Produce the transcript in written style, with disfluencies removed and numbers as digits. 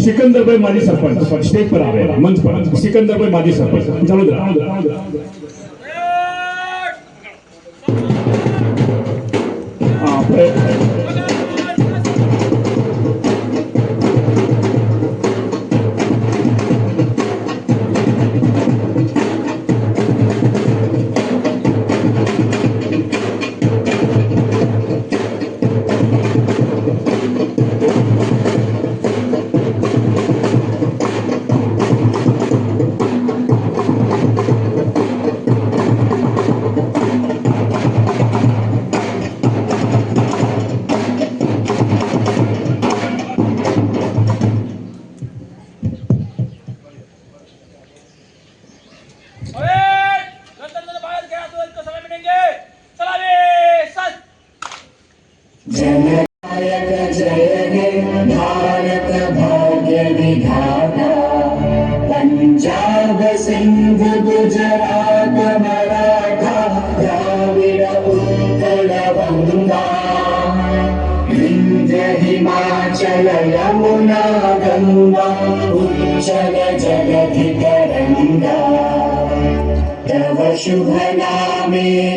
सिकंदर भाई माजी सरपंच स्टेज पर आ रहे हैं, मंच पर सिकंदर भाई माजी सरपंच चलो जननायक जय हे भारत भाग्य विधाता पंजाब सिंध गुजरात मराठा द्राविड उत्कल गंगा विंध्य हिमाचल यमुना गंगा उच्चल जलधि तरंगा तव शुभ नामे